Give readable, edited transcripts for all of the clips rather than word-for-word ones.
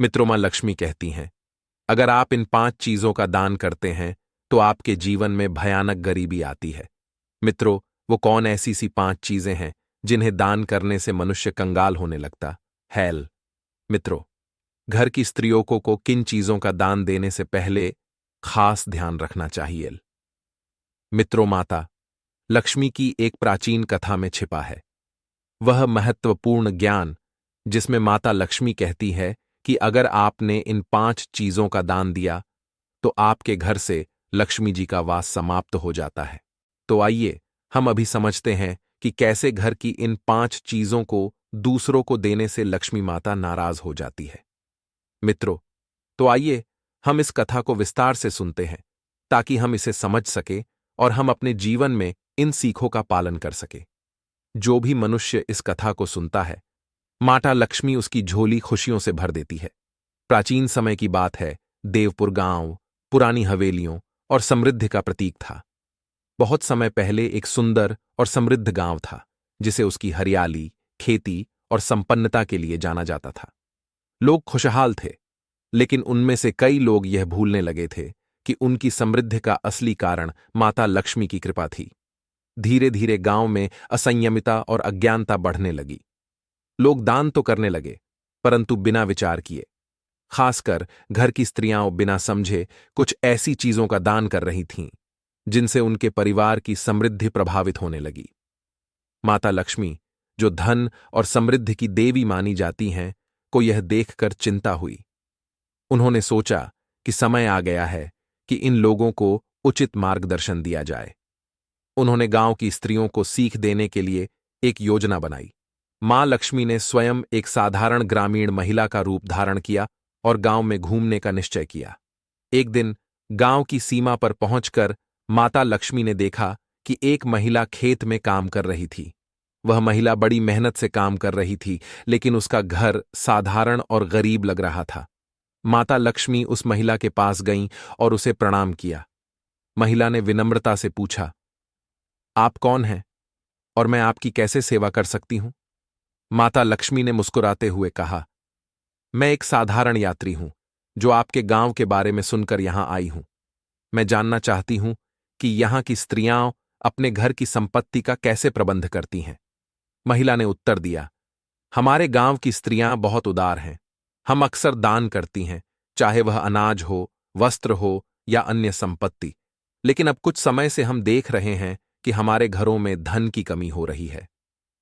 मित्रों, मां लक्ष्मी कहती हैं, अगर आप इन 5 चीजों का दान करते हैं तो आपके जीवन में भयानक गरीबी आती है। मित्रों, वो कौन ऐसी सी 5 चीजें हैं जिन्हें दान करने से मनुष्य कंगाल होने लगता हैल। मित्रों, घर की स्त्रियों को किन चीजों का दान देने से पहले खास ध्यान रखना चाहिए। मित्रों, माता लक्ष्मी की एक प्राचीन कथा में छिपा है वह महत्वपूर्ण ज्ञान जिसमें माता लक्ष्मी कहती है कि अगर आपने इन 5 चीजों का दान दिया तो आपके घर से लक्ष्मी जी का वास समाप्त हो जाता है। तो आइए हम अभी समझते हैं कि कैसे घर की इन 5 चीजों को दूसरों को देने से लक्ष्मी माता नाराज हो जाती है। मित्रों, तो आइए हम इस कथा को विस्तार से सुनते हैं ताकि हम इसे समझ सके और हम अपने जीवन में इन सीखों का पालन कर सके। जो भी मनुष्य इस कथा को सुनता है, माता लक्ष्मी उसकी झोली खुशियों से भर देती है। प्राचीन समय की बात है, देवपुर गांव पुरानी हवेलियों और समृद्धि का प्रतीक था। बहुत समय पहले एक सुंदर और समृद्ध गांव था जिसे उसकी हरियाली, खेती और संपन्नता के लिए जाना जाता था। लोग खुशहाल थे, लेकिन उनमें से कई लोग यह भूलने लगे थे कि उनकी समृद्धि का असली कारण माता लक्ष्मी की कृपा थी। धीरे धीरे गांव में असंयमिता और अज्ञानता बढ़ने लगी। लोग दान तो करने लगे, परंतु बिना विचार किए। खासकर घर की स्त्रियां बिना समझे कुछ ऐसी चीजों का दान कर रही थीं जिनसे उनके परिवार की समृद्धि प्रभावित होने लगी। माता लक्ष्मी, जो धन और समृद्धि की देवी मानी जाती हैं, को यह देखकर चिंता हुई। उन्होंने सोचा कि समय आ गया है कि इन लोगों को उचित मार्गदर्शन दिया जाए। उन्होंने गांव की स्त्रियों को सीख देने के लिए एक योजना बनाई। मां लक्ष्मी ने स्वयं एक साधारण ग्रामीण महिला का रूप धारण किया और गांव में घूमने का निश्चय किया। एक दिन गांव की सीमा पर पहुंचकर माता लक्ष्मी ने देखा कि एक महिला खेत में काम कर रही थी। वह महिला बड़ी मेहनत से काम कर रही थी, लेकिन उसका घर साधारण और गरीब लग रहा था। माता लक्ष्मी उस महिला के पास गईं और उसे प्रणाम किया। महिला ने विनम्रता से पूछा, आप कौन हैं और मैं आपकी कैसे सेवा कर सकती हूं? माता लक्ष्मी ने मुस्कुराते हुए कहा, मैं एक साधारण यात्री हूं जो आपके गांव के बारे में सुनकर यहां आई हूं। मैं जानना चाहती हूं कि यहां की स्त्रियां अपने घर की संपत्ति का कैसे प्रबंध करती हैं। महिला ने उत्तर दिया, हमारे गांव की स्त्रियां बहुत उदार हैं। हम अक्सर दान करती हैं, चाहे वह अनाज हो, वस्त्र हो या अन्य संपत्ति। लेकिन अब कुछ समय से हम देख रहे हैं कि हमारे घरों में धन की कमी हो रही है।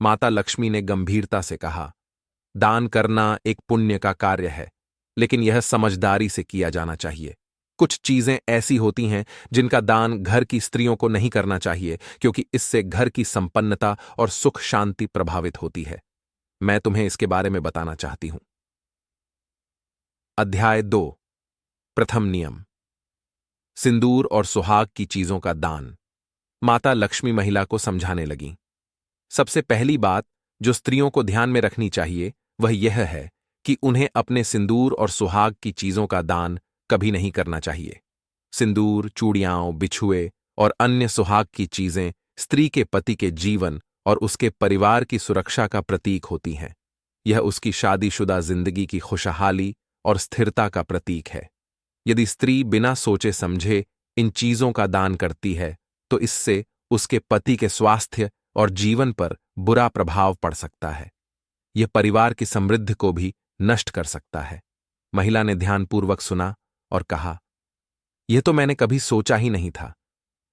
माता लक्ष्मी ने गंभीरता से कहा, दान करना एक पुण्य का कार्य है, लेकिन यह समझदारी से किया जाना चाहिए। कुछ चीजें ऐसी होती हैं जिनका दान घर की स्त्रियों को नहीं करना चाहिए, क्योंकि इससे घर की संपन्नता और सुख शांति प्रभावित होती है। मैं तुम्हें इसके बारे में बताना चाहती हूं। अध्याय 2। प्रथम नियम, सिंदूर और सुहाग की चीजों का दान। माता लक्ष्मी महिला को समझाने लगीं। सबसे पहली बात जो स्त्रियों को ध्यान में रखनी चाहिए वह यह है कि उन्हें अपने सिंदूर और सुहाग की चीजों का दान कभी नहीं करना चाहिए। सिंदूर, चूड़ियां, बिछुए और अन्य सुहाग की चीजें स्त्री के पति के जीवन और उसके परिवार की सुरक्षा का प्रतीक होती हैं। यह उसकी शादीशुदा जिंदगी की खुशहाली और स्थिरता का प्रतीक है। यदि स्त्री बिना सोचे समझे इन चीजों का दान करती है तो इससे उसके पति के स्वास्थ्य और जीवन पर बुरा प्रभाव पड़ सकता है। यह परिवार की समृद्धि को भी नष्ट कर सकता है। महिला ने ध्यानपूर्वक सुना और कहा, यह तो मैंने कभी सोचा ही नहीं था।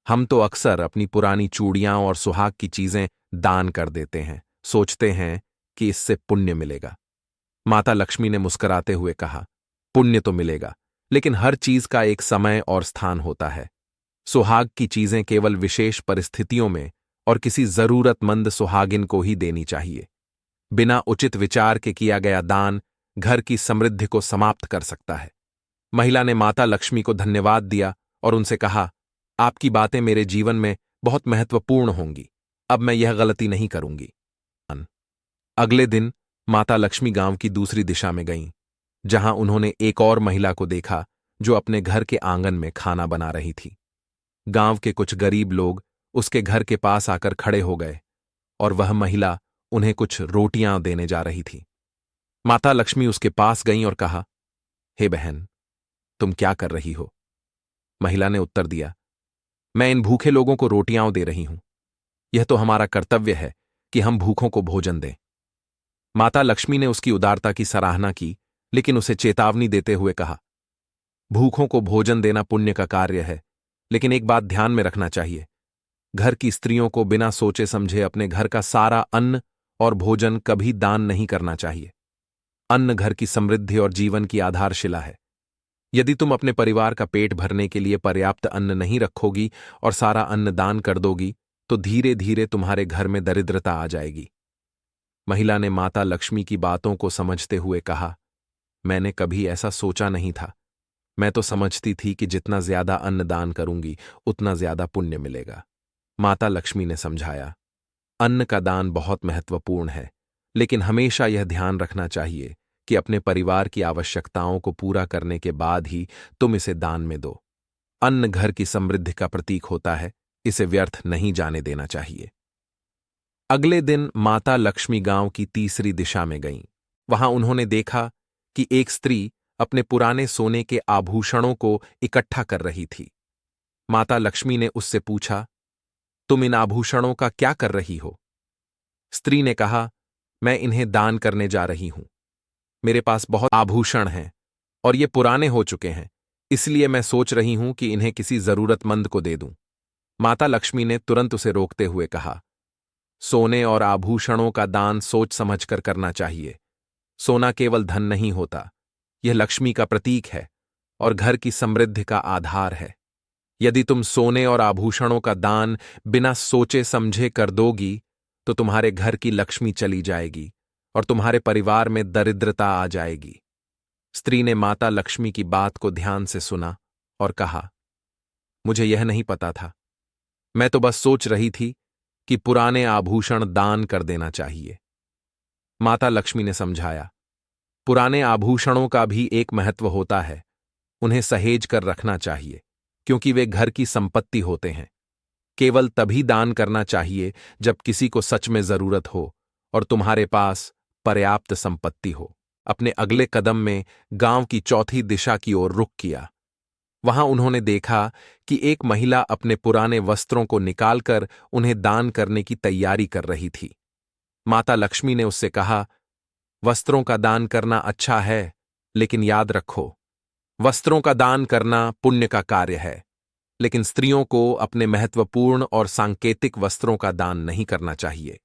हम तो अक्सर अपनी पुरानी चूड़ियां और सुहाग की चीजें दान कर देते हैं, सोचते हैं कि इससे पुण्य मिलेगा। माता लक्ष्मी ने मुस्कुराते हुए कहा, पुण्य तो मिलेगा, लेकिन हर चीज का एक समय और स्थान होता है। सुहाग की चीजें केवल विशेष परिस्थितियों में और किसी जरूरतमंद सुहागिन को ही देनी चाहिए। बिना उचित विचार के किया गया दान घर की समृद्धि को समाप्त कर सकता है। महिला ने माता लक्ष्मी को धन्यवाद दिया और उनसे कहा, आपकी बातें मेरे जीवन में बहुत महत्वपूर्ण होंगी। अब मैं यह गलती नहीं करूंगी। अगले दिन माता लक्ष्मी गांव की दूसरी दिशा में गईं, जहां उन्होंने एक और महिला को देखा जो अपने घर के आंगन में खाना बना रही थी। गांव के कुछ गरीब लोग उसके घर के पास आकर खड़े हो गए और वह महिला उन्हें कुछ रोटियां देने जा रही थी। माता लक्ष्मी उसके पास गईं और कहा, हे बहन, तुम क्या कर रही हो? महिला ने उत्तर दिया, मैं इन भूखे लोगों को रोटियां दे रही हूं। यह तो हमारा कर्तव्य है कि हम भूखों को भोजन दें। माता लक्ष्मी ने उसकी उदारता की सराहना की, लेकिन उसे चेतावनी देते हुए कहा, भूखों को भोजन देना पुण्य का कार्य है, लेकिन एक बात ध्यान में रखना चाहिए। घर की स्त्रियों को बिना सोचे समझे अपने घर का सारा अन्न और भोजन कभी दान नहीं करना चाहिए। अन्न घर की समृद्धि और जीवन की आधारशिला है। यदि तुम अपने परिवार का पेट भरने के लिए पर्याप्त अन्न नहीं रखोगी और सारा अन्न दान कर दोगी, तो धीरे धीरे तुम्हारे घर में दरिद्रता आ जाएगी। महिला ने माता लक्ष्मी की बातों को समझते हुए कहा, मैंने कभी ऐसा सोचा नहीं था। मैं तो समझती थी कि जितना ज्यादा अन्न दान करूंगी उतना ज्यादा पुण्य मिलेगा। माता लक्ष्मी ने समझाया, अन्न का दान बहुत महत्वपूर्ण है, लेकिन हमेशा यह ध्यान रखना चाहिए कि अपने परिवार की आवश्यकताओं को पूरा करने के बाद ही तुम इसे दान में दो। अन्न घर की समृद्धि का प्रतीक होता है, इसे व्यर्थ नहीं जाने देना चाहिए। अगले दिन माता लक्ष्मी गांव की तीसरी दिशा में गईं। वहां उन्होंने देखा कि एक स्त्री अपने पुराने सोने के आभूषणों को इकट्ठा कर रही थी। माता लक्ष्मी ने उससे पूछा, तुम इन आभूषणों का क्या कर रही हो? स्त्री ने कहा, मैं इन्हें दान करने जा रही हूं। मेरे पास बहुत आभूषण हैं और ये पुराने हो चुके हैं, इसलिए मैं सोच रही हूं कि इन्हें किसी जरूरतमंद को दे दूं। माता लक्ष्मी ने तुरंत उसे रोकते हुए कहा, सोने और आभूषणों का दान सोच समझकर करना चाहिए। सोना केवल धन नहीं होता, यह लक्ष्मी का प्रतीक है और घर की समृद्धि का आधार है। यदि तुम सोने और आभूषणों का दान बिना सोचे समझे कर दोगी, तो तुम्हारे घर की लक्ष्मी चली जाएगी और तुम्हारे परिवार में दरिद्रता आ जाएगी। स्त्री ने माता लक्ष्मी की बात को ध्यान से सुना और कहा, मुझे यह नहीं पता था। मैं तो बस सोच रही थी कि पुराने आभूषण दान कर देना चाहिए। माता लक्ष्मी ने समझाया, पुराने आभूषणों का भी एक महत्व होता है। उन्हें सहेज कर रखना चाहिए, क्योंकि वे घर की संपत्ति होते हैं। केवल तभी दान करना चाहिए जब किसी को सच में जरूरत हो और तुम्हारे पास पर्याप्त संपत्ति हो। अपने अगले कदम में गांव की चौथी दिशा की ओर रुख किया। वहां उन्होंने देखा कि एक महिला अपने पुराने वस्त्रों को निकालकर उन्हें दान करने की तैयारी कर रही थी। माता लक्ष्मी ने उससे कहा, वस्त्रों का दान करना अच्छा है, लेकिन याद रखो, वस्त्रों का दान करना पुण्य का कार्य है, लेकिन स्त्रियों को अपने महत्वपूर्ण और सांकेतिक वस्त्रों का दान नहीं करना चाहिए।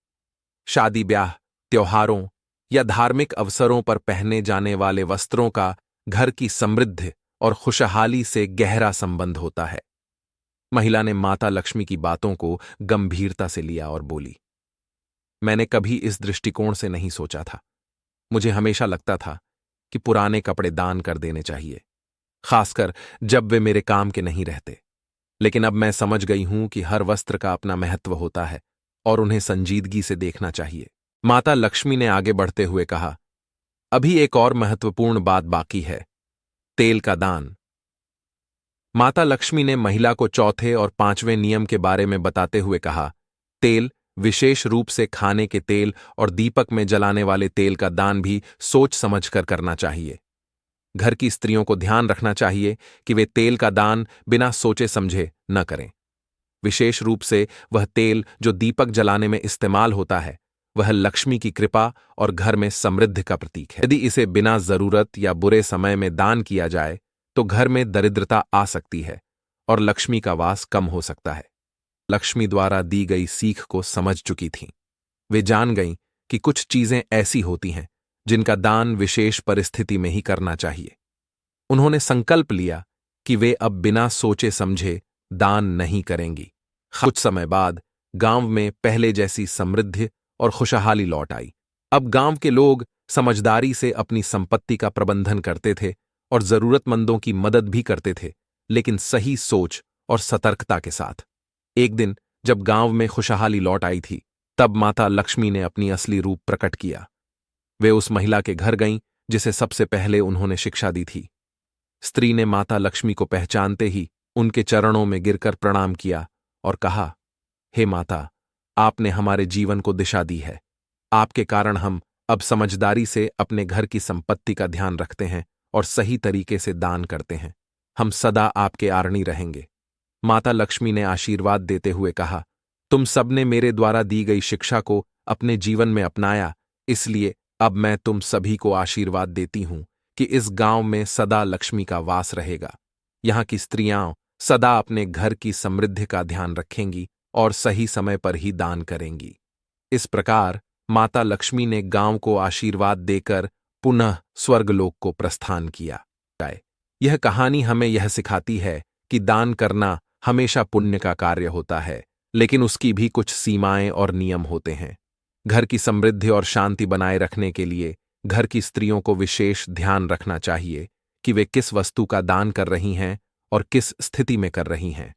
शादी ब्याह, त्योहारों या धार्मिक अवसरों पर पहने जाने वाले वस्त्रों का घर की समृद्धि और खुशहाली से गहरा संबंध होता है। महिला ने माता लक्ष्मी की बातों को गंभीरता से लिया और बोली, मैंने कभी इस दृष्टिकोण से नहीं सोचा था। मुझे हमेशा लगता था कि पुराने कपड़े दान कर देने चाहिए, खासकर जब वे मेरे काम के नहीं रहते। लेकिन अब मैं समझ गई हूं कि हर वस्त्र का अपना महत्व होता है और उन्हें संजीदगी से देखना चाहिए। माता लक्ष्मी ने आगे बढ़ते हुए कहा, अभी एक और महत्वपूर्ण बात बाकी है, तेल का दान। माता लक्ष्मी ने महिला को चौथे और पांचवें नियम के बारे में बताते हुए कहा, तेल, विशेष रूप से खाने के तेल और दीपक में जलाने वाले तेल का दान भी सोच समझकर करना चाहिए। घर की स्त्रियों को ध्यान रखना चाहिए कि वे तेल का दान बिना सोचे समझे न करें। विशेष रूप से वह तेल जो दीपक जलाने में इस्तेमाल होता है, वह लक्ष्मी की कृपा और घर में समृद्धि का प्रतीक है। यदि इसे बिना जरूरत या बुरे समय में दान किया जाए तो घर में दरिद्रता आ सकती है और लक्ष्मी का वास कम हो सकता है। लक्ष्मी द्वारा दी गई सीख को समझ चुकी थीं। वे जान गईं कि कुछ चीजें ऐसी होती हैं जिनका दान विशेष परिस्थिति में ही करना चाहिए। उन्होंने संकल्प लिया कि वे अब बिना सोचे समझे दान नहीं करेंगी। कुछ समय बाद गांव में पहले जैसी समृद्धि और खुशहाली लौट आई। अब गांव के लोग समझदारी से अपनी संपत्ति का प्रबंधन करते थे और जरूरतमंदों की मदद भी करते थे, लेकिन सही सोच और सतर्कता के साथ। एक दिन जब गांव में खुशहाली लौट आई थी, तब माता लक्ष्मी ने अपनी असली रूप प्रकट किया। वे उस महिला के घर गईं जिसे सबसे पहले उन्होंने शिक्षा दी थी। स्त्री ने माता लक्ष्मी को पहचानते ही उनके चरणों में गिरकर प्रणाम किया और कहा, हे माता, आपने हमारे जीवन को दिशा दी है। आपके कारण हम अब समझदारी से अपने घर की संपत्ति का ध्यान रखते हैं और सही तरीके से दान करते हैं, हम सदा आपके आरणी रहेंगे। माता लक्ष्मी ने आशीर्वाद देते हुए कहा, तुम सबने मेरे द्वारा दी गई शिक्षा को अपने जीवन में अपनाया, इसलिए अब मैं तुम सभी को आशीर्वाद देती हूं कि इस गांव में सदा लक्ष्मी का वास रहेगा। यहां की स्त्रियां सदा अपने घर की समृद्धि का ध्यान रखेंगी और सही समय पर ही दान करेंगी। इस प्रकार माता लक्ष्मी ने गांव को आशीर्वाद देकर पुनः स्वर्गलोक को प्रस्थान किया। यह कहानी हमें यह सिखाती है कि दान करना हमेशा पुण्य का कार्य होता है, लेकिन उसकी भी कुछ सीमाएं और नियम होते हैं। घर की समृद्धि और शांति बनाए रखने के लिए घर की स्त्रियों को विशेष ध्यान रखना चाहिए कि वे किस वस्तु का दान कर रही हैं और किस स्थिति में कर रही हैं।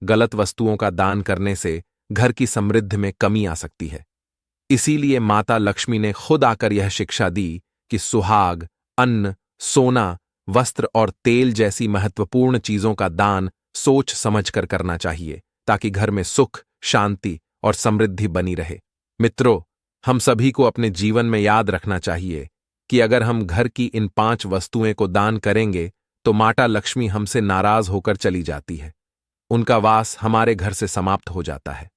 गलत वस्तुओं का दान करने से घर की समृद्धि में कमी आ सकती है। इसीलिए माता लक्ष्मी ने खुद आकर यह शिक्षा दी कि सुहाग, अन्न, सोना, वस्त्र और तेल जैसी महत्वपूर्ण चीजों का दान सोच समझकर करना चाहिए, ताकि घर में सुख, शांति और समृद्धि बनी रहे। मित्रों, हम सभी को अपने जीवन में याद रखना चाहिए कि अगर हम घर की इन 5 वस्तुएं को दान करेंगे तो माता लक्ष्मी हमसे नाराज होकर चली जाती है, उनका वास हमारे घर से समाप्त हो जाता है।